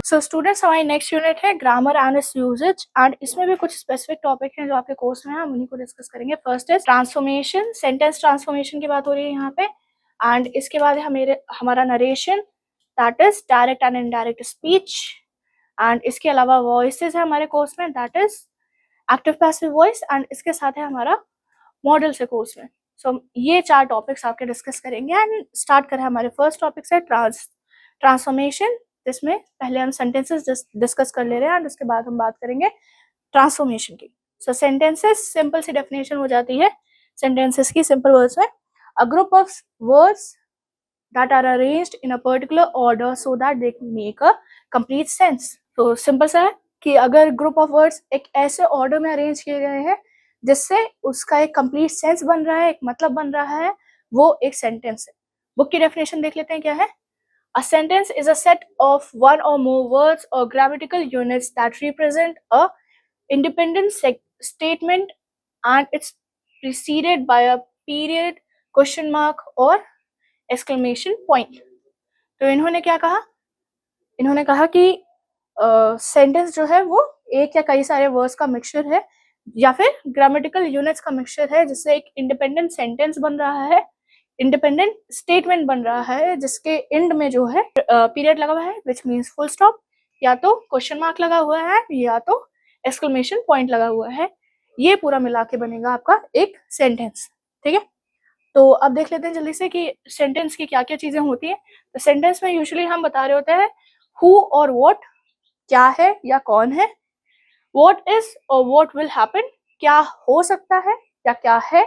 सो students, हमारी next unit है grammar and its usages, and इसमें भी कुछ स्पेसिफिक टॉपिक हैं जो आपके कोर्स में है, हम उन्हीं को डिस्कस करेंगे। फर्स्ट है ट्रांसफॉर्मेशन, सेंटेंस ट्रांसफॉर्मेशन की बात हो रही है यहाँ पे। एंड इसके बाद है हमारा narration, that is direct and indirect speech. And इसके अलावा वॉइसेस है हमारे कोर्स में, that is active passive voice. And इसके साथ है हमारा मॉडल से कोर्स में। सो ये 4 टॉपिक्स आपके डिस्कस करेंगे। एंड स्टार्ट करें, हमारे फर्स्ट टॉपिक से ट्रांसफॉर्मेशन। जिसमें पहले हम सेंटेंसेस डिस्कस कर ले रहे हैं एंड उसके बाद हम बात करेंगे ट्रांसफॉर्मेशन की। सो सेंटेंसेस, सिंपल सी डेफिनेशन हो जाती है सेंटेंसेस की सिंपल वर्ड्स में। A group of words that are arranged in a particular order so that they make a complete sense। तो सिंपल सा है कि अगर ग्रुप ऑफ वर्ड्स एक ऐसे ऑर्डर में अरेंज किए गए हैं जिससे उसका एक कंप्लीट सेंस बन रहा है, एक मतलब बन रहा है, वो एक सेंटेंस है। बुक की डेफिनेशन देख लेते हैं क्या है। A sentence is a set of one or more words or grammatical units that represent a independent statement and it's preceded by a period, question mark or exclamation point। तो इन्होंने क्या कहा, इन्होंने कहा कि सेंटेंस जो है वो एक या कई सारे वर्ड्स का मिक्सचर है या फिर ग्रामेटिकल यूनिट्स का मिक्सचर है जिससे एक इंडिपेंडेंट सेंटेंस बन रहा है, इंडिपेंडेंट स्टेटमेंट बन रहा है, जिसके एंड में जो है पीरियड लगा हुआ है विच मीन्स फुल स्टॉप, या तो क्वेश्चन मार्क लगा हुआ है या तो एक्सक्लेमेशन पॉइंट लगा हुआ है। ये पूरा मिला के बनेगा आपका एक सेंटेंस। ठीक है, तो अब देख लेते हैं जल्दी से कि सेंटेंस की क्या क्या चीजें होती है। तो सेंटेंस में यूजुअली हम बता रहे होते हैं हु और व्हाट, क्या है या कौन है, व्हाट इज और व्हाट विल हैपन, क्या हो सकता है या क्या है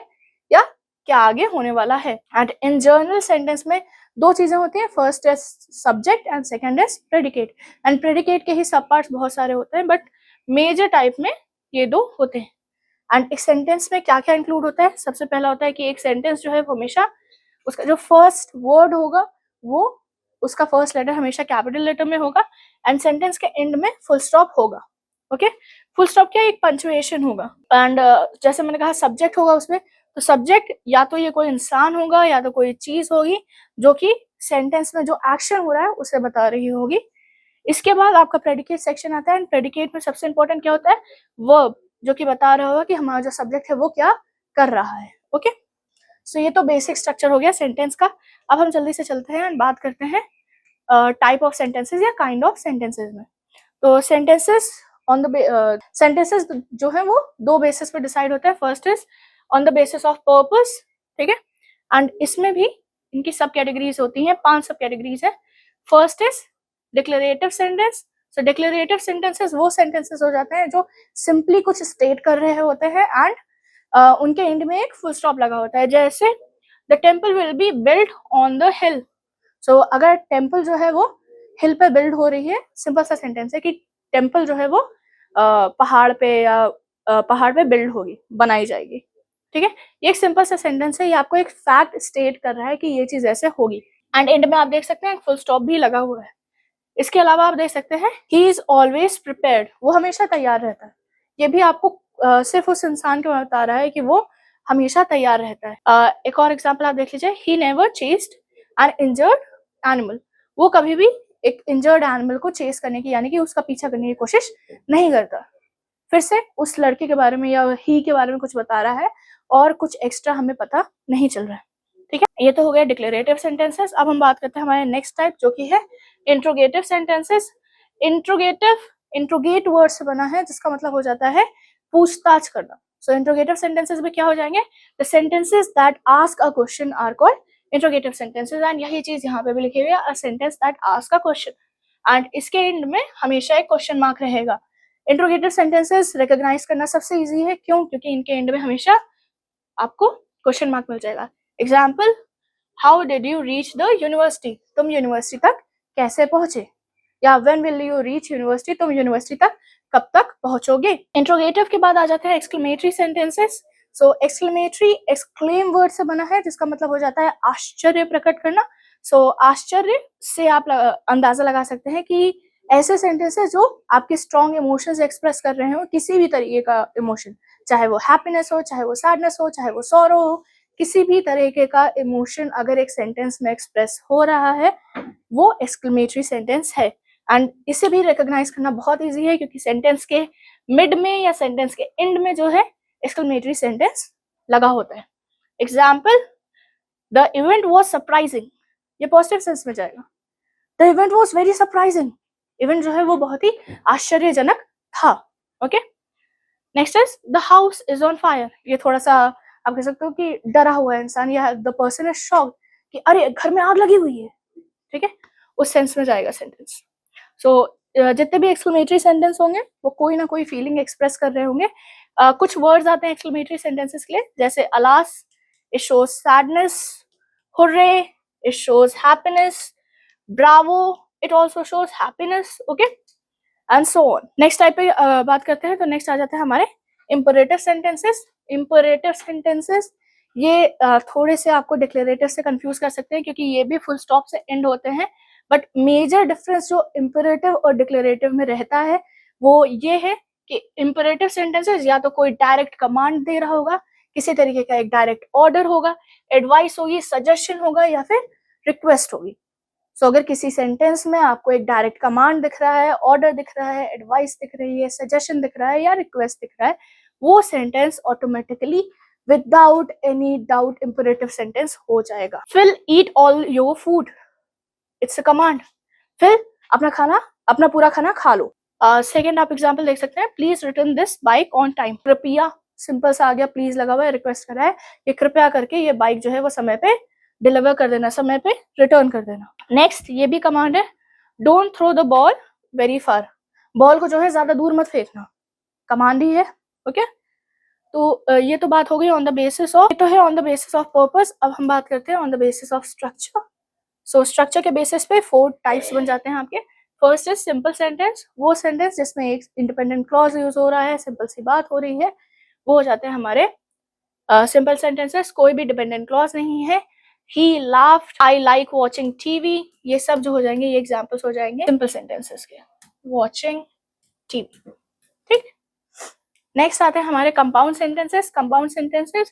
या क्या आगे होने वाला है। एंड इन जनरल सेंटेंस में 2 चीजें होती हैं, first is subject and second is predicate. And predicate के ही सब पार्ट्स बहुत सारे होते हैं बट मेजर टाइप में ये 2 होते हैं। एंड एक सेंटेंस में क्या क्या इंक्लूड होता है, सबसे पहला होता है कि एक सेंटेंस जो है वो हमेशा उसका जो फर्स्ट वर्ड होगा वो उसका फर्स्ट लेटर हमेशा कैपिटल लेटर में होगा एंड सेंटेंस के एंड में फुल स्टॉप होगा। ओके, फुल स्टॉप क्या, एक पंचुएशन होगा। एंड जैसे मैंने कहा सब्जेक्ट होगा उसमें, तो सब्जेक्ट या तो ये कोई इंसान होगा या तो कोई चीज होगी जो कि सेंटेंस में जो एक्शन हो रहा है उसे बता रही होगी। इसके बाद आपका प्रेडिकेट सेक्शन आता है एंड प्रेडिकेट में सबसे इंपॉर्टेंट क्या होता है, वर्ब, जो कि बता रहा होगा कि हमारा जो सब्जेक्ट है वो क्या कर रहा है। ओके, सो ये तो बेसिक स्ट्रक्चर हो गया सेंटेंस का। अब हम जल्दी से चलते हैं एंड बात करते हैं टाइप ऑफ सेंटेंसेस या काइंड ऑफ सेंटेंसेस में। तो सेंटेंसेस ऑन द सेंटेंसेस जो है वो 2 बेसिस पे डिसाइड होता है। First is on the basis of purpose, ठीक है, एंड इसमें भी इनकी सब कैटेगरीज होती हैं, 5 सब कैटेगरीज है। First is declarative sentence. So declarative sentences वो सेंटेंसेस हो जाते हैं जो सिंपली कुछ स्टेट कर रहे होते हैं एंड उनके एंड में एक फुल स्टॉप लगा होता है। जैसे the temple will be build on the hill. So अगर टेम्पल जो है वो हिल पे बिल्ड हो रही है, सिंपल सा सेंटेंस है कि टेम्पल जो है वो पहाड़ पे या पहाड़ पे बिल्ड होगी, बनाई जाएगी। ठीक है, ये एक सिंपल सा सेंटेंस है, ये आपको एक फैक्ट स्टेट कर रहा है कि ये चीज ऐसे होगी एंड एंड में आप देख सकते हैं फुल स्टॉप भी लगा हुआ है। इसके अलावा आप देख सकते हैं ही इज ऑलवेज प्रिपेयर्ड, वो हमेशा तैयार रहता है। ये भी आपको सिर्फ उस इंसान के बता रहा है कि वो हमेशा तैयार रहता है। एक और एग्जांपल आप देख लीजिए, he never chased N injured animal, वो कभी भी एक इंजर्ड एनिमल को चेस करने की यानी कि उसका पीछा करने की कोशिश नहीं करता। फिर से उस लड़के के बारे में या ही के बारे में कुछ बता रहा है और कुछ एक्स्ट्रा हमें पता नहीं चल रहा है। ठीक है, ये तो हो गया डिक्लेरेटिव सेंटेंसेस। अब हम बात करते हैं हमारे नेक्स्ट टाइप जो कि है इंट्रोगेटिव सेंटेंसेस। इंट्रोगेट वर्ड से बना है जिसका मतलब हो जाता है पूछताछ करना। सो इंट्रोगेटिव सेंटेंसेस में क्या हो जाएंगे, the sentences that ask a question are called interrogative sentences. And यही चीज यहाँ पे भी लिखी हुई है, a sentence that ask a question and इसके एंड में हमेशा एक क्वेश्चन मार्क रहेगा। इंट्रोगेटिव सेंटेंसेस रिकॉग्नाइज करना सबसे इजी है, क्यों, क्योंकि इनके एंड में हमेशा आपको क्वेश्चन मार्क मिल जाएगा। Example, how did you reach the university, तुम यूनिवर्सिटी तक कैसे पहुंचे, या when will you reach university, तुम यूनिवर्सिटी तक कब तक पहुंचोगे। इंट्रोगेटिव के बाद आ जाते हैं एक्सक्लेमेटरी सेंटेंसेस। सो एक्सक्लेमेटरी एक्सक्लेम वर्ड से बना है जिसका मतलब हो जाता है आश्चर्य प्रकट करना। सो आश्चर्य से आप अंदाजा लगा सकते हैं कि ऐसे सेंटेंसेस जो आपके स्ट्रॉन्ग इमोशंस एक्सप्रेस कर रहे हो, किसी भी तरीके का इमोशन, चाहे वो हैप्पीनेस हो, चाहे वो सैडनेस हो, चाहे वो सॉरो हो, किसी भी तरीके का इमोशन अगर एक सेंटेंस में एक्सप्रेस हो रहा है वो एक्सक्लेमेटरी सेंटेंस है। एंड इसे भी रिकॉग्नाइज करना बहुत ईजी है क्योंकि सेंटेंस के मिड में या सेंटेंस के एंड में जो है एक्सक्लेमेटरी सेंटेंस लगा होता है। Example, the event was surprising, ये पॉजिटिव सेंस में जाएगा। The event was very surprising, event जो है वो बहुत ही आश्चर्यजनक था। Okay, next is the house is on fire, ये थोड़ा सा आप कह सकते हो कि डरा हुआ है इंसान, या द पर्सन इज शॉक्ड कि अरे घर में आग लगी हुई है। ठीक है, उस सेंस में जाएगा सेंटेंस। सो जितने भी एक्सक्लेमेटरी सेंटेंस होंगे वो कोई ना कोई फीलिंग एक्सप्रेस कर रहे होंगे। कुछ वर्ड्स आते हैं एक्सक्लेमेटरी सेंटेंसेस के लिए, जैसे alas, it shows sadness, hurray, it shows happiness, Bravo, it also shows happiness. Okay, and so on. Next type पे बात करते हैं, तो नेक्स्ट आ जाते हैं हमारे इंपरेटिव सेंटेंसेस। इंपरेटिव सेंटेंसेस ये थोड़े से आपको डिक्लेरेटिव से कंफ्यूज कर सकते हैं क्योंकि ये भी फुल स्टॉप से एंड होते हैं, बट मेजर डिफरेंस जो इंपरेटिव और डिक्लेरेटिव में रहता है वो ये है कि इंपरेटिव सेंटेंसेस या तो कोई डायरेक्ट कमांड दे रहा होगा, किसी तरीके का एक डायरेक्ट ऑर्डर होगा, एडवाइस होगी, सजेशन होगा या फिर रिक्वेस्ट होगी। सो अगर किसी सेंटेंस में आपको एक डायरेक्ट कमांड दिख रहा है, ऑर्डर दिख रहा है, एडवाइस दिख रही है, सजेशन दिख रहा है या रिक्वेस्ट दिख रहा है, वो sentence automatically without any doubt imperative sentence हो जाएगा। Fill eat all your food, it's a command. Fill अपना पूरा खाना खा लो। सेकेंड आप एग्जाम्पल देख सकते हैं, please return this bike on time. कृपया, सिंपल सा आ गया, प्लीज लगा हुआ है, रिक्वेस्ट करा है कि कृपया करके ये बाइक जो है वो समय पे डिलीवर कर देना, समय पे रिटर्न कर देना। नेक्स्ट ये भी कमांड है, don't throw the ball very far, ball को जो है ज्यादा दूर मत फेंकना, कमांड ही है। ओके, तो ये तो बात हो गई ऑन द बेसिस ऑफ, तो है on the basis of purpose. अब हम बात करते हैं on the basis of structure. So structure के बेसिस पे 4 टाइप्स बन जाते हैं आपके। फर्स्ट इज सिंपल सेंटेंस, वो सेंटेंस जिसमें एक इंडिपेंडेंट क्लॉज यूज हो रहा है, सिंपल सी बात हो रही है, वो हो जाते हैं हमारे सिंपल सेंटेंसेस, कोई भी डिपेंडेंट क्लॉज नहीं है। He laughed, I like watching TV, ये सब जो हो जाएंगे ये एग्जाम्पल्स हो जाएंगे सिंपल सेंटेंसेस के, watching TV। ठीक, नेक्स्ट आते हैं हमारे कंपाउंड सेंटेंसेस। कंपाउंड सेंटेंसेस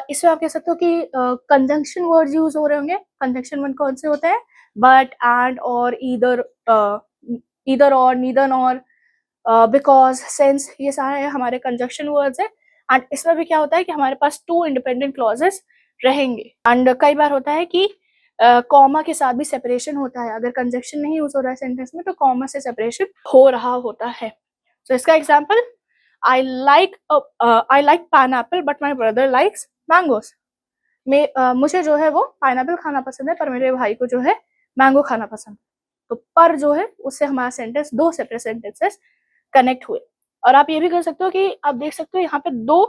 इसमें आप कह सकते हो कि कंजंक्शन वर्ड यूज हो रहे होंगे। कंजंक्शन वर्ड कौन से होते हैं, बट, एंड, और, ईदर, ईदर और, नीदर नॉर, बिकॉज, सिंस, ये सारे हमारे कंजंक्शन वर्ड्स है। एंड इसमें भी क्या होता है कि हमारे पास 2 इंडिपेंडेंट क्लॉजेस रहेंगे। एंड कई बार होता है कि कॉमा के साथ भी सेपरेशन होता है, अगर कंजंक्शन नहीं यूज हो रहा है सेंटेंस में तो कॉमा से सेपरेशन हो रहा होता है। तो इसका example, I like pineapple but my brother likes mangoes. मुझे जो है वो पाइनएप्पल खाना पसंद है पर मेरे भाई को जो है मैंगो खाना पसंद है। तो पर जो है उससे हमारा सेंटेंस 2 सेपरेट सेंटेंसेस कनेक्ट हुए। और आप ये भी कर सकते हो कि आप देख सकते हो यहाँ पे 2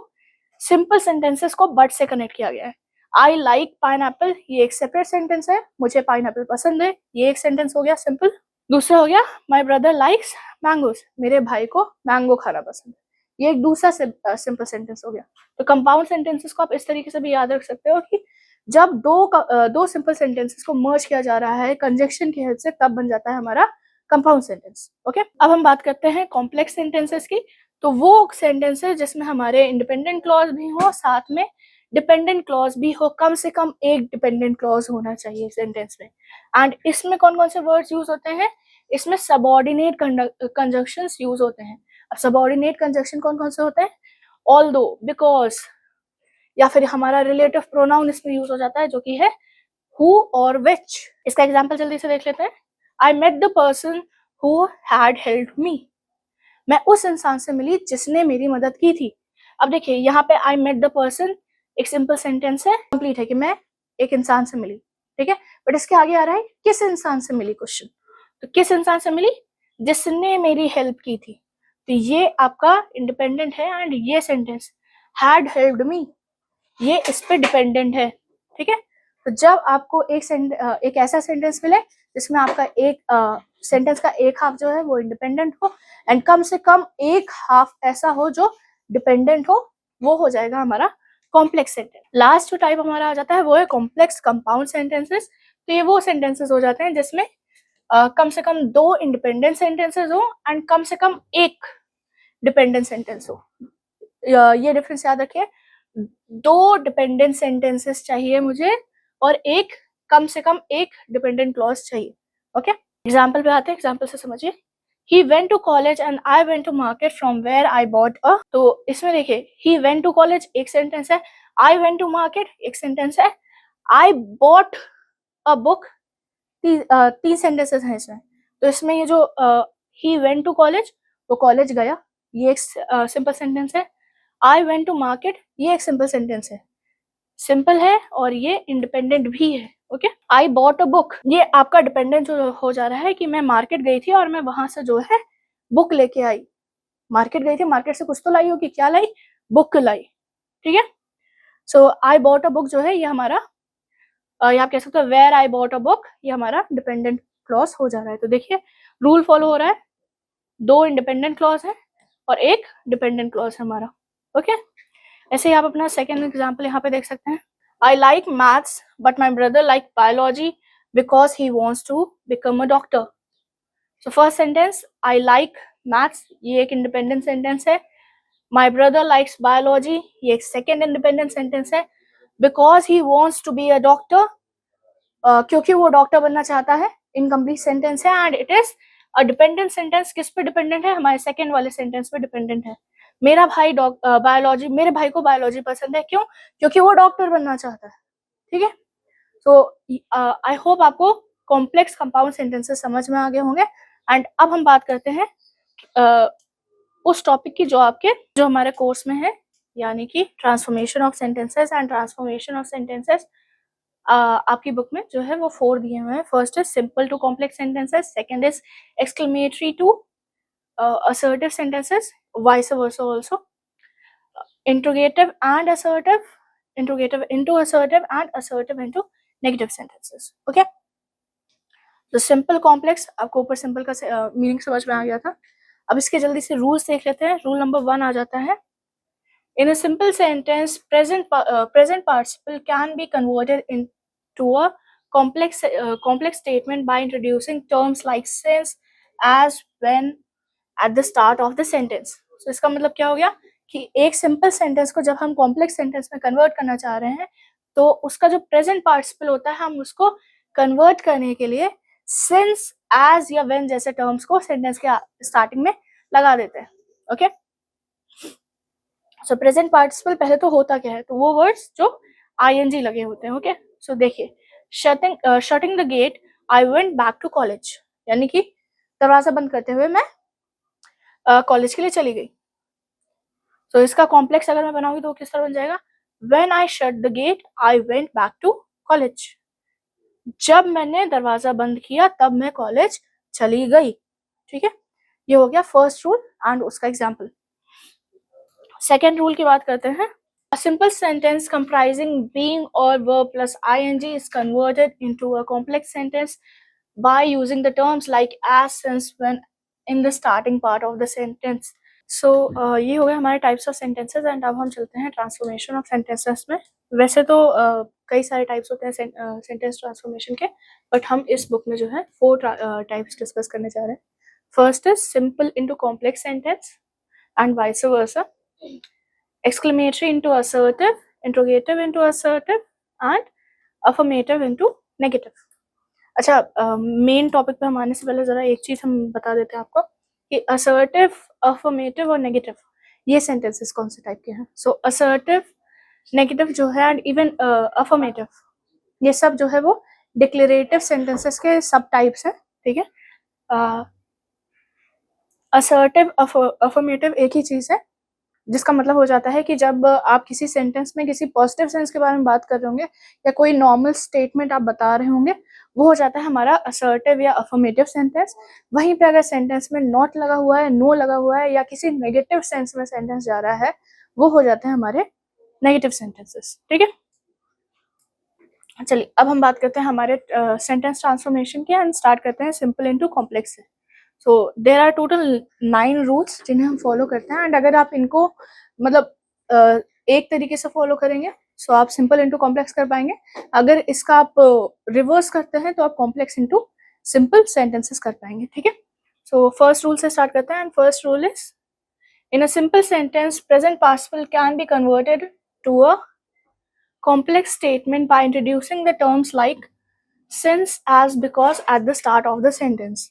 सिंपल सेंटेंसेस को बट से कनेक्ट किया गया है। आई लाइक पाइनएप्पल, ये एक सेपरेट सेंटेंस है, मुझे पाइनएप्पल पसंद है, ये एक सेंटेंस हो गया सिंपल। दूसरा हो गया, माई ब्रदर लाइक्स मैंगोस, मेरे भाई को मैंगो खाना पसंद है, ये एक दूसरा सिंपल सेंटेंस हो गया। तो कंपाउंड सेंटेंसेस को आप इस तरीके से भी याद रख सकते हो कि जब दो सिंपल सेंटेंसेस को मर्ज किया जा रहा है कंजंक्शन की हेल्प से, तब बन जाता है हमारा कंपाउंड सेंटेंस। ओके, अब हम बात करते हैं कॉम्प्लेक्स सेंटेंसेस की। तो वो सेंटेंसेस जिसमें हमारे इंडिपेंडेंट क्लॉज भी हो, साथ में डिपेंडेंट क्लॉज भी हो, कम से कम एक डिपेंडेंट क्लॉज होना चाहिए सेंटेंस में। एंड इसमें कौन कौन से वर्ड्स यूज होते हैं, इसमें सबऑर्डिनेट कंजंक्शंस यूज होते हैं। अब सबऑर्डिनेट कंजंक्शन कौन कौन से होते हैं, ऑल्दो, बिकॉज, या फिर हमारा रिलेटिव प्रोनाउन इसमें यूज हो जाता है जो कि है हु और विच। इसका एग्जांपल जल्दी से देख लेते हैं। I met the person who had helped me, मैं उस इंसान से मिली जिसने मेरी मदद की थी। अब देखिए यहाँ पे आई मेट द पर्सन एक सिंपल सेंटेंस है, कंप्लीट है कि मैं एक इंसान से मिली, ठीक है, बट इसके आगे आ रहा है किस इंसान से मिली क्वेश्चन। तो किस इंसान से मिली, जिसने मेरी हेल्प की थी। तो ये आपका इंडिपेंडेंट है एंड ये सेंटेंस हैड हेल्प्ड मी ये इस पे डिपेंडेंट है। ठीक है, तो जब आपको एक ऐसा सेंटेंस मिले जिसमें आपका एक सेंटेंस का एक हाफ जो है वो इंडिपेंडेंट हो एंड कम से कम एक हाफ ऐसा हो जो डिपेंडेंट हो, वो हो जाएगा हमारा कॉम्प्लेक्स सेंटेंस। लास्ट जो टाइप हमारा आ जाता है वो है कॉम्प्लेक्स कंपाउंड सेंटेंसेस। तो ये वो सेंटेंसेस हो जाते हैं जिसमें कम से कम 2 इंडिपेंडेंट सेंटेंसेस हो एंड कम से कम एक डिपेंडेंट सेंटेंस हो। ये डिफरेंस याद रखिए, 2 डिपेंडेंट सेंटेंसेस चाहिए मुझे और कम से कम एक डिपेंडेंट क्लॉज चाहिए। ओके, एग्जाम्पल पे आते हैं, एग्जाम्पल से समझिए। He went to college and I went to market from where I bought a। तो इसमें देखिए he went to college एक सेंटेंस है, I went to market एक सेंटेंस है, I bought a book तीन सेंटेंसेस हैं इसमें। तो इसमें ये जो he went to college, वो कॉलेज गया, ये एक सिंपल सेंटेंस है। I went to market, ये एक सिंपल सेंटेंस है, सिंपल है और ये इंडिपेंडेंट भी है। Okay, I bought a book, ये आपका डिपेंडेंट जो हो जा रहा है कि मैं मार्केट गई थी और मैं वहां से जो है बुक लेके आई। मार्केट गई थी, मार्केट से कुछ तो लाई होगी, क्या लाई? बुक लाई। ठीक है, सो आई बॉट अ बुक जो है ये हमारा ये आप कह सकते हो where I bought a book, ये हमारा डिपेंडेंट क्लॉज हो जा रहा है। तो देखिए रूल फॉलो हो रहा है, दो इंडिपेंडेंट क्लॉज है और एक डिपेंडेंट क्लॉज है हमारा। ओके, ऐसे ही आप अपना सेकेंड एग्जाम्पल यहाँ पे देख सकते हैं। I like maths, but my brother like biology because he wants to become a doctor. So first sentence, I like maths, ये एक independent sentence है। My brother likes biology, ये एक second independent sentence है। Because he wants to be a doctor, क्योंकि वो doctor बनना चाहता है, incomplete sentence है। And it is a dependent sentence, किस पे dependent है? हमारे second वाले sentence पे dependent है। मेरा भाई बायोलॉजी, मेरे भाई को बायोलॉजी पसंद है, क्यों? क्योंकि वो डॉक्टर बनना चाहता है। ठीक है, तो आई होप आपको कॉम्प्लेक्स कंपाउंड सेंटेंसेस समझ में आ गए होंगे। एंड अब हम बात करते हैं उस टॉपिक की जो हमारे कोर्स में है, यानी कि transformation of sentences and transformation of sentences. आपकी बुक में जो है वो 4 दिए हुए हैं। First is simple to complex sentences, second is exclamatory to assertive sentences, vice versa also, interrogative and assertive, interrogative into assertive and assertive into negative sentences. Okay, तो simple complex आपको ऊपर सिंपल का मीनिंग समझ में आ गया था। अब इसके जल्दी से रूल्स देख लेते हैं। रूल नंबर 1 आ जाता है, in a simple sentence present participle can be converted into a complex statement by introducing terms like since, as, when at the start of the sentence. So इसका मतलब क्या हो गया कि एक सिंपल सेंटेंस को जब हम कॉम्प्लेक्स सेंटेंस में कन्वर्ट करना चाह रहे हैं तो उसका जो प्रेजेंट पार्टिसिपल होता है हम उसको कन्वर्ट करने के लिए सिंस, एज या व्हेन जैसे टर्म्स को सेंटेंस के स्टार्टिंग में लगा देते हैं। ओके, सो प्रेजेंट पार्टिसिपल पहले तो होता क्या है, तो वो वर्ड्स जो आईएनजी लगे होते हैं। ओके, सो देखिए shutting the gate, I went back to college, यानी कि दरवाजा बंद करते हुए मैं कॉलेज के लिए चली गई। तो इसका कॉम्प्लेक्स अगर मैं बनाऊंगी तो किस तरह बन जाएगा, when I shut the gate I went back to college, जब मैंने दरवाजा बंद किया तब मैं कॉलेज चली गई। ठीक है, ये हो गया फर्स्ट रूल एंड उसका एग्जाम्पल। सेकेंड रूल की बात करते हैं। A simple sentence comprising being or verb plus ing is converted into a complex sentence by using the terms like as, since, when in the starting part of the sentence. So ये हो गए हमारे types of sentences and अब हम चलते हैं transformation of sentences में। वैसे तो कई सारे टाइप्स होते हैं सेंटेंस ट्रांसफॉर्मेशन के, बट हम इस बुक में जो है 4 टाइप्स डिस्कस करने जा रहे हैं। First is simple into complex sentence and vice versa, exclamatory into assertive, interrogative into assertive and affirmative into negative. अच्छा, मेन टॉपिक पे हम आने से पहले जरा एक चीज हम बता देते हैं आपको कि असर्टिव, अफर्मेटिव और नेगेटिव ये सेंटेंसेस कौन से टाइप के हैं। सो असर्टिव, नेगेटिव जो है एंड इवन अफर्मेटिव, ये सब जो है वो डिक्लेरेटिव सेंटेंसेस के सब टाइप्स हैं। ठीक है, असर्टिव, अफर्मेटिव एक ही चीज है, जिसका मतलब हो जाता है कि जब आप किसी सेंटेंस में किसी पॉजिटिव सेंस के बारे में बात कर रहे होंगे या कोई नॉर्मल स्टेटमेंट आप बता रहे होंगे, वो हो जाता है हमारा असर्टिव या अफर्मेटिव सेंटेंस। वहीं पे अगर सेंटेंस में नॉट लगा हुआ है, नो लगा हुआ है या किसी नेगेटिव सेंस में सेंटेंस जा रहा है, वो हो जाते हैं हमारे नेगेटिव सेंटेंसेस। ठीक है, चलिए अब हम बात करते हैं हमारे सेंटेंस ट्रांसफॉर्मेशन के एंड स्टार्ट करते हैं सिंपल इनटू कॉम्प्लेक्स से। सो देर आर टोटल 9 रूल्स जिन्हें हम फॉलो करते हैं एंड अगर आप इनको मतलब एक तरीके से फॉलो करेंगे सो आप सिंपल इनटू कॉम्प्लेक्स कर पाएंगे। अगर इसका आप रिवर्स करते हैं तो आप कॉम्प्लेक्स इनटू सिंपल सेंटेंसेस कर पाएंगे। ठीक है, सो फर्स्ट रूल से स्टार्ट करते हैं and first rule is in a simple sentence present participle can be converted to a complex statement by introducing the terms like since, as, because at the start of the sentence.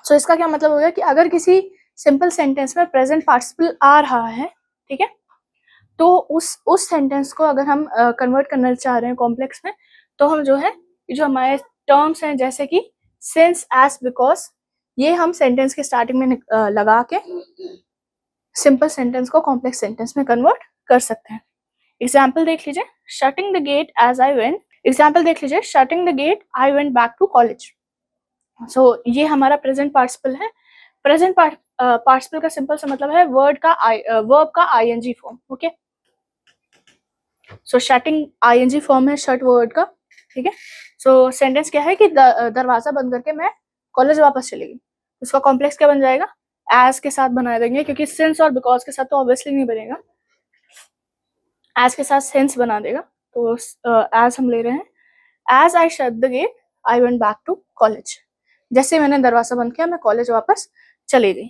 So इसका क्या मतलब हो गया कि अगर किसी simple sentence में present participle आ रहा है, ठीक है, तो उस सेंटेंस को अगर हम कन्वर्ट करना चाह रहे हैं कॉम्प्लेक्स में, तो हम जो है जो हमारे टर्म्स हैं जैसे कि सिंस, एज, बिकॉज, ये हम सेंटेंस के स्टार्टिंग में लगा के सिंपल सेंटेंस को कॉम्प्लेक्स सेंटेंस में कन्वर्ट कर सकते हैं. एग्जाम्पल देख लीजिए, shutting the gate as I went. Example देख लीजिए, shutting the gate I went back to college. So ये हमारा प्रेजेंट पार्टिसिपल है. प्रेजेंट पार्टिसिपल का सिंपल सा मतलब है वर्ब का ING form. Okay, so shutting ING form है शट वर्ड का, ठीक है. सो सेंटेंस क्या है कि दरवाजा बंद करके मैं कॉलेज वापस चली गई. उसका कॉम्प्लेक्स क्या बन जाएगा, एज के साथ बना देंगे, क्योंकि सिंस और बिकॉज के साथ तो ऑब्वियसली नहीं बनेगा, एज के साथ सेंस बना देगा. तो एज हम ले रहे हैं, as I shut the gate I went back to college. जैसे मैंने दरवाजा बंद किया मैं कॉलेज वापस चली गई.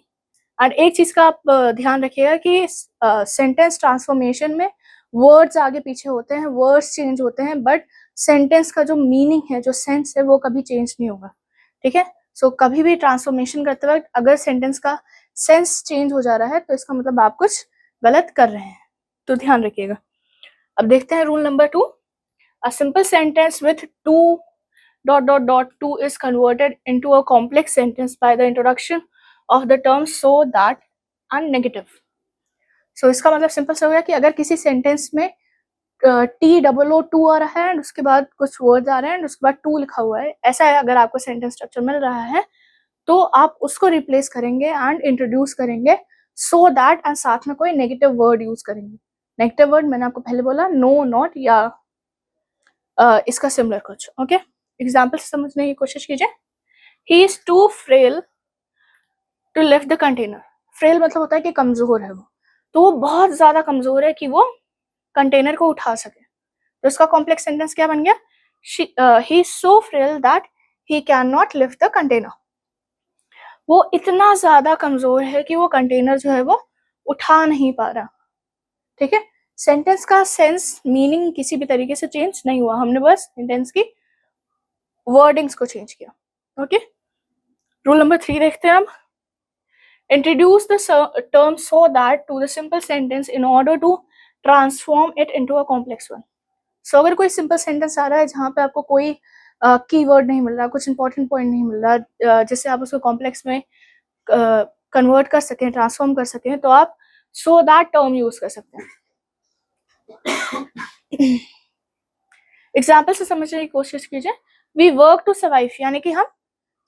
और एक चीज का आप ध्यान रखिएगा कि सेंटेंस ट्रांसफॉर्मेशन में वर्ड्स आगे पीछे होते हैं, वर्ड्स चेंज होते हैं, बट सेंटेंस का जो मीनिंग है, जो सेंस है, वो कभी चेंज नहीं होगा, ठीक है. सो कभी भी ट्रांसफॉर्मेशन करते वक्त अगर सेंटेंस का सेंस चेंज हो जा रहा है तो इसका मतलब आप कुछ गलत कर रहे हैं, तो ध्यान रखिएगा. अब देखते हैं rule number 2. A simple sentence with to ... two is converted into a complex sentence by the introduction of the term so, that and negative. So इसका मतलब सिंपल सा हो गया कि अगर किसी सेंटेंस में TOO आ रहा है एंड उसके बाद कुछ वर्ड्स आ रहे हैं एंड उसके बाद टू लिखा हुआ है, ऐसा है अगर आपको सेंटेंस स्ट्रक्चर मिल रहा है तो आप उसको रिप्लेस करेंगे एंड इंट्रोड्यूस करेंगे सो दैट एंड साथ में कोई नेगेटिव वर्ड यूज करेंगे. नेगेटिव वर्ड मैंने आपको पहले बोला नो, नॉट या इसका सिमिलर कुछ. ओके, एग्जाम्पल से समझने की कोशिश कीजिए. He is too frail to lift the container. Frail मतलब होता है कि कमजोर है वो, तो वो बहुत ज्यादा कमजोर है कि वो कंटेनर को उठा सके. तो इसका कॉम्प्लेक्स सेंटेंस क्या बन गया, he is so frail that he can not lift the container. वो इतना ज्यादा कमजोर है कि वो कंटेनर जो है वो उठा नहीं पा रहा, ठीक है. सेंटेंस का सेंस, मीनिंग किसी भी तरीके से चेंज नहीं हुआ, हमने बस सेंटेंस की वर्डिंग्स को चेंज किया. ओके, रूल नंबर 3 देखते हैं हम. Introduce the term so that to the simple sentence in order to transform it into a complex one. So अगर कोई simple sentence आ रहा है जहाँ पे आपको कोई कीवर्ड नहीं मिल रहा, कुछ इंपॉर्टेंट पॉइंट नहीं मिल रहा, जिससे आप उसको कॉम्प्लेक्स में कन्वर्ट कर सकें, ट्रांसफॉर्म कर सकें, तो आप so that टर्म यूज कर सकते हैं. एग्जाम्पल से समझने की कोशिश कीजिए. वी वर्क टू सर्वाइव, यानी कि हम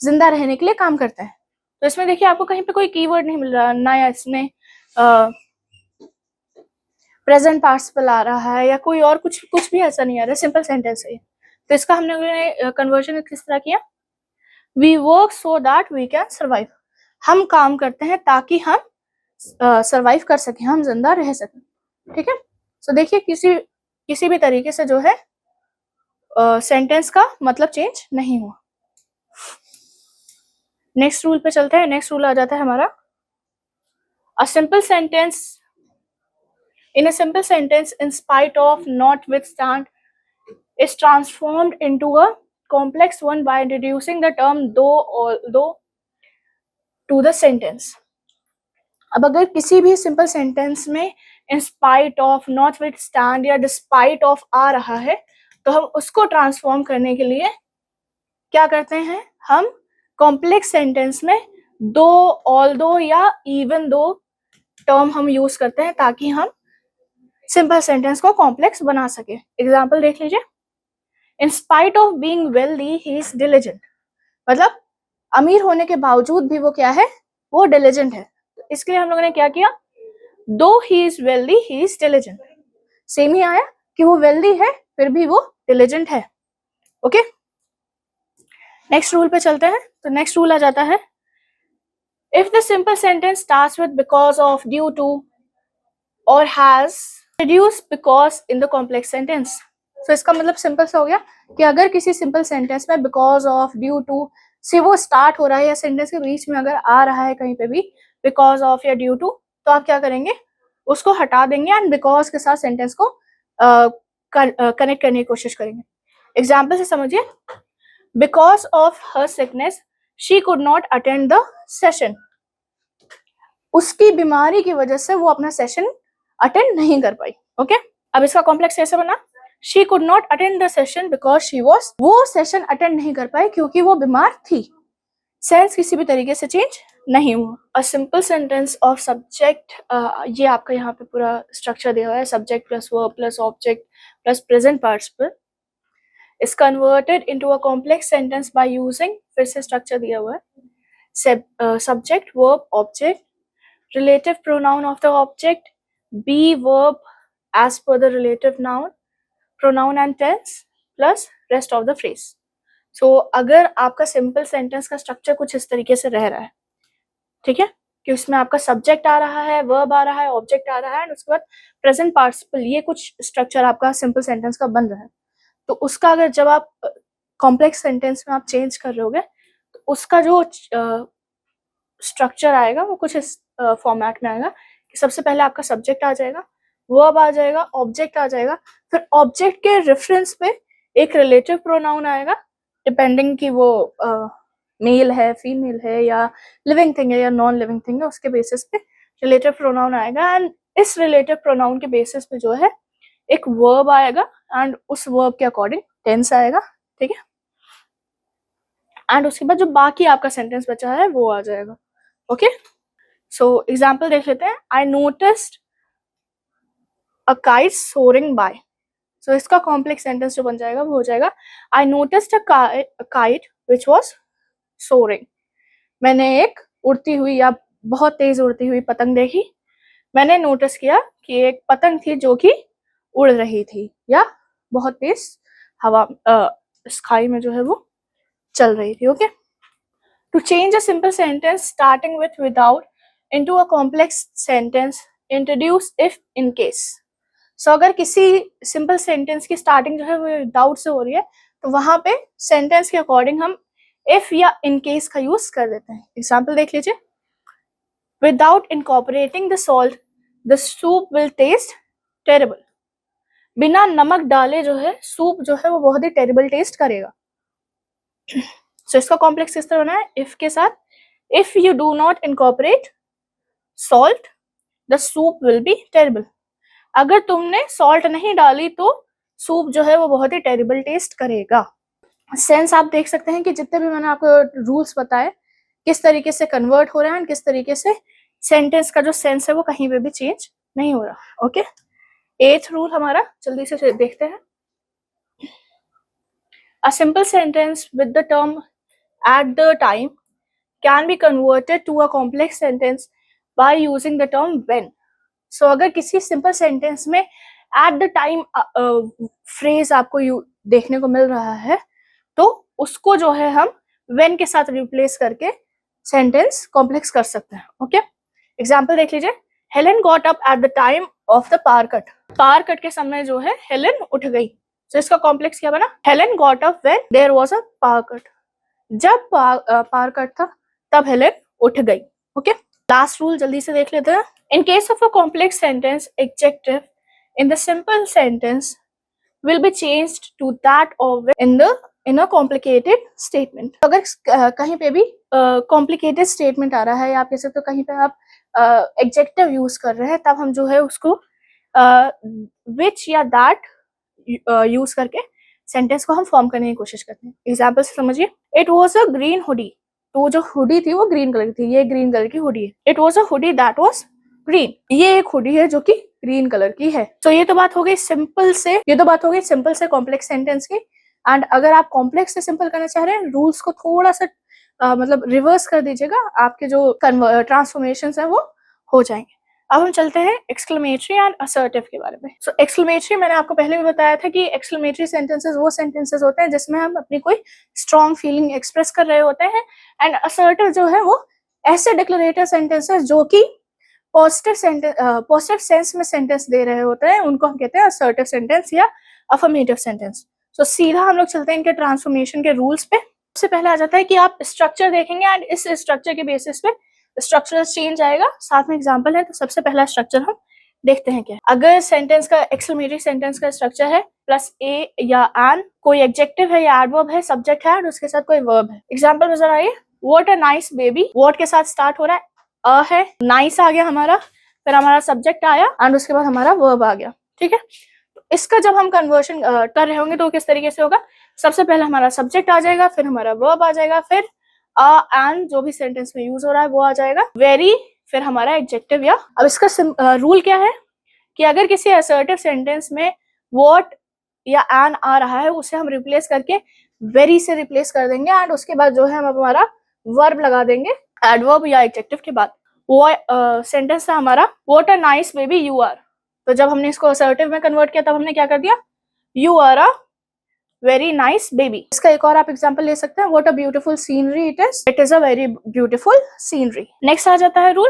जिंदा रहने के लिए काम करते हैं. तो इसमें देखिए आपको कहीं पे कोई कीवर्ड नहीं मिल रहा, ना या इसमें प्रेजेंट पार्टिसिपल आ रहा है या कोई और कुछ भी ऐसा नहीं आ रहा है, सिंपल सेंटेंस है. तो इसका हमने कन्वर्जन किस तरह किया, we work so that we can survive. हम काम करते हैं ताकि हम सर्वाइव कर सकें, हम जिंदा रह सकें, ठीक है. सो देखिए किसी भी तरीके से जो है सेंटेंस का मतलब चेंज नहीं हुआ. नेक्स्ट रूल पे चलते हैं. नेक्स्ट रूल आ जाता है हमारा, अ simple sentence, in a simple sentence, in spite of, notwithstand, is transformed into a complex one by introducing the term though, although to the sentence. अब अगर किसी भी सिंपल सेंटेंस में in spite of, notwithstand या despite of आ रहा है, तो हम उसको ट्रांसफॉर्म करने के लिए क्या करते हैं, हम कॉम्प्लेक्स सेंटेंस में दो, ऑल्दो या इवन दो टर्म हम यूज करते हैं ताकि हम सिंपल सेंटेंस को कॉम्प्लेक्स बना सके. एग्जाम्पल देख लीजिए. In spite of being wealthy he is diligent. मतलब अमीर होने के बावजूद भी वो क्या है, वो डिलिजेंट है. तो इसके लिए हम लोगों ने क्या किया, though he is wealthy he is diligent. Same ही आया कि वो वेल्दी है फिर भी वो डिलिजेंट है. ओके, नेक्स्ट रूल पे चलते हैं. तो नेक्स्ट रूल आ जाता है, if the simple sentence starts with because of, due to और has, reduce because in the complex sentence. So इसका मतलब सिंपल सा हो गया कि अगर किसी सिंपल सेंटेंस में because of, due to से वो स्टार्ट हो रहा है या सेंटेंस के बीच में अगर आ रहा है कहीं पे भी because of या due to, तो आप क्या करेंगे, उसको हटा देंगे एंड because के साथ सेंटेंस को कनेक्ट करने की कोशिश करेंगे. एग्जाम्पल से समझिए, because of her sickness she could not attend the session. उसकी बीमारी की वजह से वो अपना सेशन अटेंड नहीं कर पाई। ओके, अब इसका कॉम्प्लेक्स कैसे बना? She could not attend the session because she was, वो सेशन अटेंड नहीं कर पाई क्योंकि वो बीमार थी। सेंस किसी भी तरीके से चेंज नहीं हुआ। अ सिंपल सेंटेंस ऑफ सब्जेक्ट, ये आपका यहाँ पे पूरा स्ट्रक्चर दिया हुआ है, subject plus verb plus object plus present participle is converted into a complex sentence by using, फिर से स्ट्रक्चर दिया हुआ है, subject verb object, relative pronoun of the object, be verb as per the relative noun, pronoun and tense plus rest of the phrase. So अगर आपका simple sentence का structure कुछ इस तरीके से रह रहा है, ठीक है, कि उसमें आपका सब्जेक्ट आ रहा है, वर्ब आ रहा है, ऑब्जेक्ट आ रहा है, और उसके बाद प्रेजेंट पार्टिसिपल, ये कुछ स्ट्रक्चर आपका सिंपल सेंटेंस का बन रहा है, तो उसका अगर जब आप कॉम्प्लेक्स सेंटेंस में आप चेंज कर रहे होगे तो उसका जो स्ट्रक्चर आएगा वो कुछ इस फॉर्मेट में आएगा कि सबसे पहले आपका सब्जेक्ट आ जाएगा, वर्ब आ जाएगा, ऑब्जेक्ट आ जाएगा, फिर ऑब्जेक्ट के रेफरेंस पे एक रिलेटिव प्रोनाउन आएगा, डिपेंडिंग कि वो मेल है, फीमेल है, या लिविंग थिंग है या नॉन लिविंग थिंग है, उसके बेसिस पे रिलेटिव प्रोनाउन आएगा, एंड इस रिलेटिव प्रोनाउन के बेसिस पे जो है एक वर्ब आएगा, एंड उस वर्ब के अकॉर्डिंग टेंस आएगा, ठीक है, एंड उसके बाद जो बाकी आपका सेंटेंस बचा है वो आ जाएगा। ओके, सो एग्जांपल देख लेते हैं। I noticed a kite soaring by. So इसका कॉम्प्लेक्स सेंटेंस जो बन जाएगा वो हो जाएगा, I noticed a kite which was soaring. मैंने एक उड़ती हुई या बहुत तेज उड़ती हुई पतंग देखी। मैंने नोटिस किया कि एक पतंग थी जो कि उड़ रही थी या बहुत तेज हवा स्काई में जो है वो चल रही थी। Okay, to change a simple sentence starting with without into a complex sentence introduce if in case. So अगर किसी सिंपल सेंटेंस की स्टार्टिंग जो है वो विदाउट से हो रही है तो वहां पे सेंटेंस के अकॉर्डिंग हम इफ या इन केस का यूज कर देते हैं। एग्जाम्पल देख लीजिए, without incorporating the salt the soup will taste terrible. बिना नमक डाले जो है सूप जो है वो बहुत ही टेरिबल टेस्ट करेगा। सो इसका कॉम्प्लेक्स किस तरह बना है? इफ के साथ, if you do not incorporate salt the soup will be terrible. अगर तुमने सॉल्ट नहीं डाली तो सूप जो है वो बहुत ही टेरिबल टेस्ट करेगा। सेंस आप देख सकते हैं कि जितने भी मैंने आपको रूल्स बताए किस तरीके से कन्वर्ट हो रहे हैं, किस तरीके से सेंटेंस का जो सेंस है वो कहीं पे भी चेंज नहीं हो रहा। ओके, 8th रूल हमारा जल्दी से देखते हैं। A simple sentence with the term at the time can be converted to a complex sentence by using the term when. So अगर किसी सिंपल सेंटेंस में at the time फ्रेज आपको देखने को मिल रहा है तो उसको जो है हम when के साथ रिप्लेस करके सेंटेंस कॉम्प्लेक्स कर सकते हैं। ओके, एग्जाम्पल देख लीजिए, Helen got up at the time of the power cut. Power cut के समय जो है हेलेन उठ गई। तो इसका कॉम्प्लेक्स क्या बना? Helen got up when there was a power cut. जब पावर कट था तब हेलेन उठ गई। ओके, लास्ट रूल जल्दी से देख लेते हैं। In case of a complex sentence adjective in the simple sentence will be changed to that of in a complicated statement. अगर कहीं पे भी complicated statement आ रहा है या आप कह सकते हो कहीं पे आप adjective यूज कर रहे हैं तब हम जो है उसको which या that यूज करके सेंटेंस को हम फॉर्म करने की कोशिश करते हैं। एग्जाम्पल से समझिए, it was a green hoodie. तो जो हुडी थी वो ग्रीन कलर की थी, ये ग्रीन कलर की हुडी है। It was a hoodie that was green, ये एक हुडी है जो कि ग्रीन कलर की है। तो ये तो बात हो गई सिंपल से कॉम्प्लेक्स सेंटेंस की। एंड अगर आप कॉम्प्लेक्स से सिंपल करना चाह रहे हैं, रूल्स को थोड़ा सा मतलब रिवर्स कर दीजिएगा, आपके जो ट्रांसफॉर्मेशन है वो हो जाएंगे। अब हम चलते हैं एक्सक्लेमेटरी एंड असर्टिव के बारे में। सो एक्सक्लेमेटरी मैंने आपको पहले भी बताया था कि एक्सक्लेमेटरी सेंटेंसेस वो सेंटेंसेस होते हैं जिसमें हम अपनी कोई स्ट्रॉन्ग फीलिंग एक्सप्रेस कर रहे होते हैं। एंड असर्टिव जो है वो ऐसे डिक्लेरेटिव सेंटेंसेस जो कि पॉजिटिव सेंस में सेंटेंस दे रहे होते हैं, उनको हम कहते हैं असर्टिव सेंटेंस या अफर्मेटिव सेंटेंस। सो सीधा हम लोग चलते हैं इनके ट्रांसफॉर्मेशन के रूल्स पे। सबसे पहले आ जाता है कि आप स्ट्रक्चर देखेंगे एंड इस स्ट्रक्चर के बेसिस पे स्ट्रक्चरल चेंज आएगा। साथ में एग्जांपल है, तो सबसे पहला स्ट्रक्चर हम देखते हैं क्या। अगर सेंटेंस का एक्सक्लेमेटरी सेंटेंस का स्ट्रक्चर है प्लस ए या एन, कोई एडजेक्टिव है या एडवर्ब है, सब्जेक्ट है और उसके साथ कोई वर्ब है। एग्जांपल नजर आइए, what a nice baby, what के साथ स्टार्ट हो रहा है, अ है, नाइस आ गया हमारा, फिर हमारा सब्जेक्ट आया एंड उसके बाद हमारा वर्ब आ गया। ठीक है, इसका जब हम कन्वर्शन कर रहे होंगे तो किस तरीके से होगा, सबसे पहले हमारा सब्जेक्ट आ जाएगा, फिर हमारा वर्ब आ जाएगा, फिर एंड जो भी सेंटेंस में यूज हो रहा है वो आ जाएगा, वेरी, फिर हमारा एडजेक्टिव या। अब इसका रूल क्या है कि अगर किसी असर्टिव सेंटेंस में व्हाट या एन आ रहा है उसे हम रिप्लेस करके वेरी से रिप्लेस कर देंगे एंड उसके बाद जो है हम हमारा वर्ब लगा देंगे एडवर्ब या एडजेक्टिव के बाद। वो सेंटेंस था हमारा what a nice baby you are, तो जब हमने इसको असर्टिव में कन्वर्ट किया तब हमने क्या कर दिया, you are a very nice baby. इसका एक और आप एग्जांपल ले सकते हैं, what a beautiful scenery it is a very beautiful scenery. Next आ जाता है rule,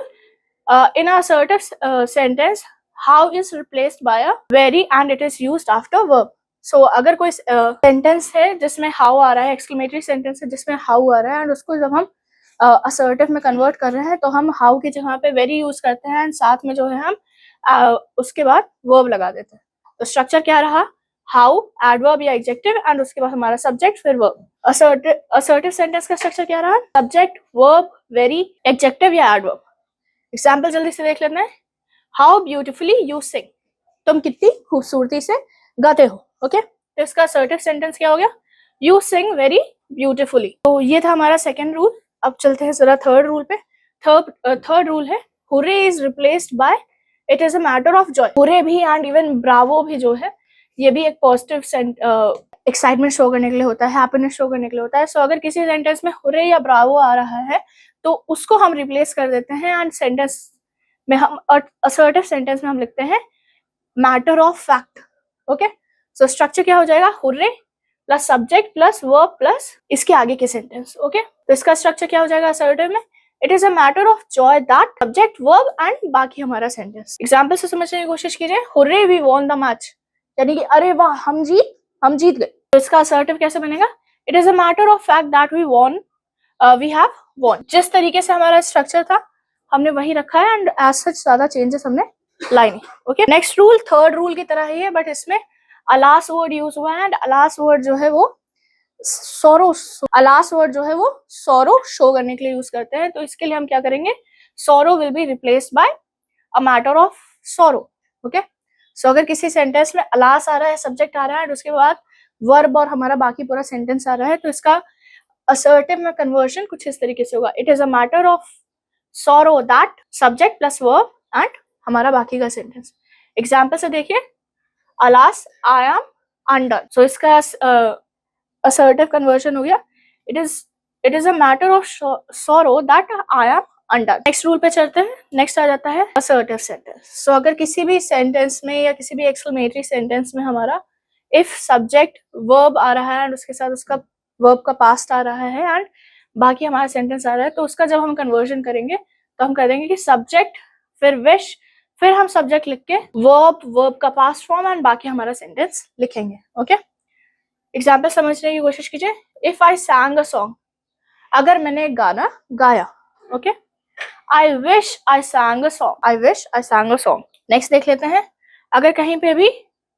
in a assertive sentence how is replaced by a very and it is used after verb. So अगर कोई सेंटेंस है जिसमें हाउ आ रहा है, exclamatory sentence है जिसमें हाउ आ रहा है एंड उसको जब हम असर्टिव में कन्वर्ट कर रहे हैं तो हम हाउ की जगह पे वेरी यूज करते हैं एंड साथ में जो है हम उसके बाद वर्ब लगा देते हैं। तो स्ट्रक्चर क्या रहा, हाउ, एडवर्ब या एडजेक्टिव एंड उसके बाद हमारा सब्जेक्ट फिर वर्ब। असर्टिव सेंटेंस का स्ट्रक्चर क्या रहा, सब्जेक्ट, वर्ब, वेरी, एडजेक्टिव या एडवर्ब। एग्जांपल जल्दी से देख लेते हैं, हाउ ब्यूटिफुली यू सिंग, तुम कितनी खूबसूरती से गाते हो। ओके, तो इसका असर्टिव सेंटेंस क्या हो गया, यू सिंग वेरी ब्यूटिफुली। तो ये था हमारा सेकेंड रूल। अब चलते हैं जरा थर्ड रूल पे। थर्ड रूल है, hurray is replaced bye it is a matter of Joy. Hurray भी एंड इवन ब्रावो भी जो है ये भी एक पॉजिटिव एक्साइटमेंट शो करने के लिए होता है, हैप्पीनेस शो करने के लिए होता है। सो अगर किसी सेंटेंस में हुर्रे या ब्रावो आ रहा है तो उसको हम रिप्लेस कर देते हैं एंड सेंटेंस में हम असर्टिव सेंटेंस में हम लिखते हैं matter of fact. Okay, so structure क्या हो जाएगा, hurray plus subject plus verb plus इसके आगे के सेंटेंस। ओके, तो इसका स्ट्रक्चर क्या हो जाएगा असर्टिव में, it is a matter of joy that, subject, verb and बाकी हमारा सेंटेंस। एग्जांपल से समझने की कोशिश कीजिए, hurray we won the match, यानी कि अरे वाह हम जीत गए। तो इसका असर्टिव कैसे बनेगा, it is a matter of fact that we won, we have won. जिस तरीके से हमारा स्ट्रक्चर था हमने वही रखा है एंड एज सच ज्यादा चेंजेस हमने लाई नहीं। Okay, next rule third rule की तरह ही है बट इसमें अलास वर्ड यूज हुआ है एंड अलास वर्ड जो है वो सोरो, अलास वर्ड जो है वो सोरो शो करने के लिए यूज करते हैं। तो इसके लिए हम क्या करेंगे, sorrow will be replaced by a matter of sorrow. Okay, so अगर किसी सेंटेंस में अलास आ रहा है, सब्जेक्ट आ रहा है और उसके बाद वर्ब और हमारा बाकी पूरा सेंटेंस आ रहा है तो इसका असर्टिव में कन्वर्शन कुछ इस तरीके से होगा, it is a matter of सोरो that, subject plus verb and हमारा बाकी का सेंटेंस। एग्जाम्पल से देखिए, अलास आई एम अनडन, सो इसका असर्टिव कन्वर्शन हो गया, it is a matter of सोरो that I am undone. Next rule पे चलते हैं। नेक्स्ट आ जाता है असर्टिव सेंटेंस। सो अगर किसी भी सेंटेंस में या किसी भी एक्सक्लेमेटरी सेंटेंस में हमारा इफ सब्जेक्ट वर्ब आ रहा है एंड उसके साथ उसका वर्ब का पास्ट आ रहा है एंड बाकी हमारा सेंटेंस आ रहा है तो उसका जब हम कन्वर्जन करेंगे तो हम कर देंगे कि सब्जेक्ट फिर विश, फिर हम सब्जेक्ट लिख के वर्ब का पास्ट फॉर्म एंड बाकी हमारा सेंटेंस लिखेंगे। ओके, एग्जाम्पल समझने की कोशिश कीजिए, इफ आई सैंग अ सॉन्ग, अगर मैंने एक गाना गाया। Okay, I wish I सैंग a song, I wish I सैंग a song. Next देख लेते हैं, अगर कहीं पे भी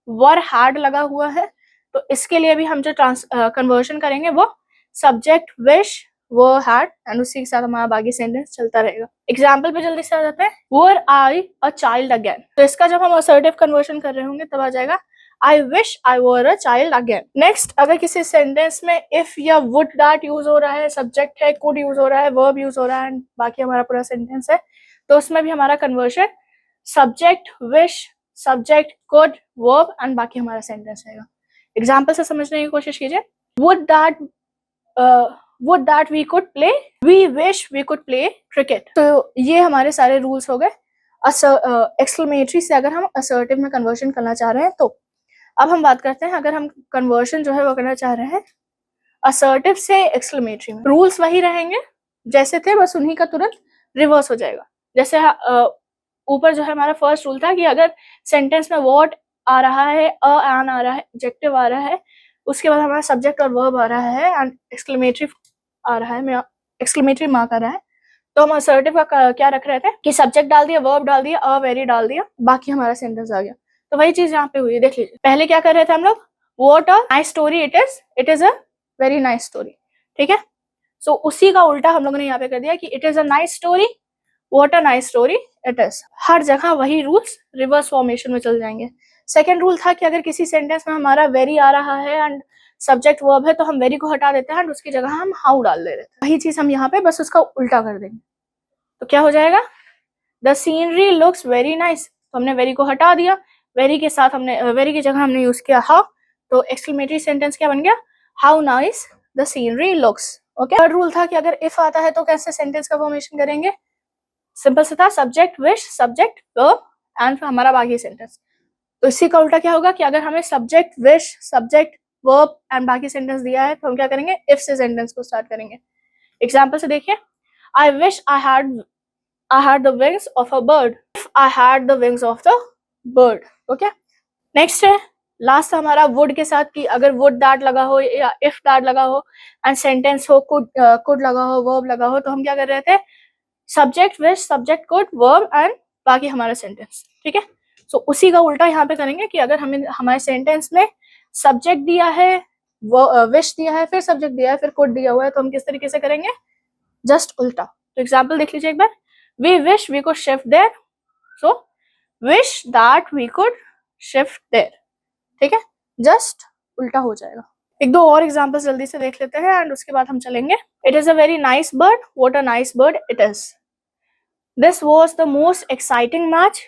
वर हैड लगा हुआ है तो इसके लिए भी हम जो कन्वर्जन करेंगे वो सब्जेक्ट विश वो हैड एंड उसी के साथ हमारा बाकी सेंटेंस चलता रहेगा। एग्जाम्पल पे जल्दी से आ जाते हैं, वर आई अ चाइल्ड अगेन, तो इसका जब हम असर्टिव कन्वर्जन कर रहे होंगे तब आ जाएगा I wish I were a child again. Next, अगर किसी सेंटेंस में इफ या वुड दैट यूज हो रहा है, सब्जेक्ट है, कुड यूज हो रहा है, वर्ब यूज हो रहा है एंड बाकी हमारा पूरा सेंटेंस है तो उसमें भी हमारा conversion subject wish, subject could, verb and बाकी हमारा सेंटेंस रहेगा। एग्जाम्पल से समझने की कोशिश कीजिए, would that we could play, we wish we could play cricket। तो ये हमारे सारे रूल्स हो गए एक्सक्लेमेटरी से अगर हम असर्टिव में कन्वर्जन करना चाह रहे हैं तो। अब हम बात करते हैं अगर हम कन्वर्जन जो है वो करना चाह रहे हैं असर्टिव से एक्सक्लेमेटरी में, रूल्स वही रहेंगे जैसे थे बस उन्हीं का तुरंत रिवर्स हो जाएगा। जैसे ऊपर जो है हमारा फर्स्ट रूल था कि अगर सेंटेंस में व्हाट आ रहा है, एन आ रहा है, एडजेक्टिव आ रहा है, उसके बाद हमारा सब्जेक्ट और वर्ब आ रहा है एंड एक्सक्लेमेटरी आ रहा है, एक्सक्लेमेटरी मार्क आ रहा है तो हम असर्टिव का क्या रख रहे थे कि सब्जेक्ट डाल दिया, वर्ब डाल दिया, अ वेरी डाल दिया, बाकी हमारा सेंटेंस आ गया। तो वही चीज यहाँ पे हुई है, देख लीजिए। पहले क्या कर रहे थे हम लोग, what a nice story it is a very nice story, ठीक है। सो उसी का उल्टा हम लोगों ने यहाँ पे कर दिया कि it is a nice story, what a nice story it is. हर जगह वही रूल्स रिवर्स फॉर्मेशन में चल जाएंगे। सेकेंड रूल था कि अगर किसी सेंटेंस में हमारा वेरी आ रहा है एंड सब्जेक्ट वर्ब है तो हम वेरी को हटा देते हैं एंड उसकी जगह हम हाउ डाल दे रहे थे। वही चीज हम यहाँ पे बस उसका उल्टा कर देंगे। तो क्या हो जाएगा, the scenery looks very nice, तो हमने वेरी को हटा दिया, वेरी के साथ हमने वेरी की जगह हमने यूज किया हाउ, तो एक्सक्लेमेटरी सेंटेंस क्या बन गया, how nice the scenery looks. Okay. Third rule था कि अगर इफ आता है तो कैसे सेंटेंस का फॉर्मेशन करेंगे, सिंपल से था, subject wish subject verb and हमारा बाकी सेंटेंस। तो इसी का उल्टा क्या होगा कि अगर हमें subject wish subject verb and बाकी सेंटेंस दिया है तो हम क्या करेंगे, इफ से सेंटेंस को स्टार्ट करेंगे। एग्जाम्पल से देखिए, I wish I had the wings of a bird. If I had the wings of the bird. Okay. Next है, लास्ट हमारा वुड के साथ कि अगर वुड दैट लगा हो या इफ दैट लगा हो एंड सेंटेंस हो, कुड लगा हो, वर्ब लगा हो, तो हम क्या कर रहे थे, subject wish subject could verb and बाकी हमारा सेंटेंस, ठीक है। सो उसी का उल्टा यहाँ पे करेंगे कि अगर हमें हमारे सेंटेंस में सब्जेक्ट दिया है, विश दिया है, फिर सब्जेक्ट दिया है, फिर कुड दिया हुआ है, तो हम किस तरीके से करेंगे, जस्ट उल्टा। तो एग्जाम्पल देख लीजिए एक बार, we wish we could shift there, so wish that we could shift there, ठीक है, जस्ट उल्टा हो जाएगा। एक दो और एग्जांपल्स जल्दी से देख लेते हैं एंड उसके बाद हम चलेंगे। It is a very nice bird, what a nice bird it is. This was the most exciting match,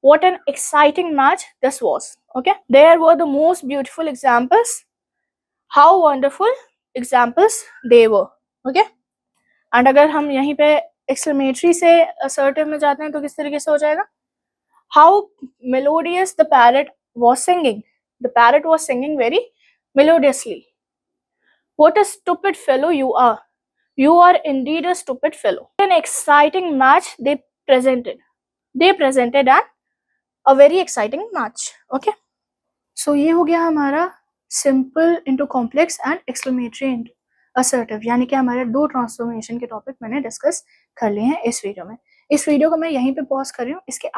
what an exciting match this was. Okay, there were the most beautiful examples, how wonderful examples they were. Okay, and अगर हम यहीं पे exclamatory से assertive में जाते हैं तो किस तरीके से हो जाएगा, how melodious the parrot was singing, the parrot was singing very melodiously. What a stupid fellow you are. You are indeed a stupid fellow. An exciting match they presented. They presented a very exciting match. Okay. So ये हो गया हमारा simple into complex and exclamatory into assertive, यानी कि हमारे दो transformation के topic मैंने डिस्कस कर लिए हैं इस वीडियो में। इस वीडियो को मैं यहीं पे पॉज कर रही हूँ। इसके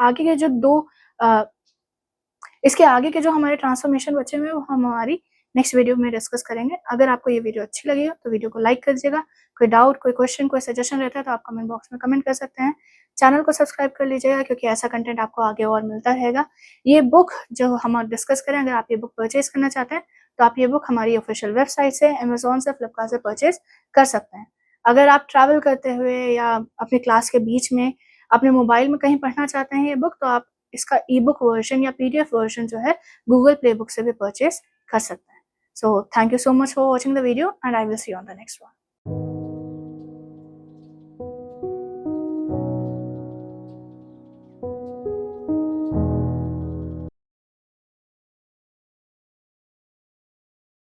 आगे के जो हमारे ट्रांसफॉर्मेशन बचे हुए हैं वो हम हमारी नेक्स्ट वीडियो में डिस्कस करेंगे। अगर आपको ये वीडियो अच्छी लगी हो तो वीडियो को लाइक कर दीजिएगा। कोई डाउट, कोई क्वेश्चन, कोई सजेशन रहता है तो आप कमेंट बॉक्स में कमेंट कर सकते हैं। चैनल को सब्सक्राइब कर लीजिएगा क्योंकि ऐसा कंटेंट आपको आगे और मिलता रहेगा। ये बुक जो हम डिस्कस करें, अगर आप ये बुक परचेज करना चाहते हैं तो आप ये बुक हमारी ऑफिशियल वेबसाइट से, अमेजोन से, फ्लिपकार्ट से परचेज कर सकते हैं। अगर आप ट्रैवल करते हुए या अपने क्लास के बीच में अपने मोबाइल में कहीं पढ़ना चाहते हैं ये बुक, तो आप इसका ई बुक वर्जन या PDF वर्जन जो है गूगल प्ले बुक से भी परचेज कर सकते हैं। So thank you so much for watching the video and I will see you on the next one.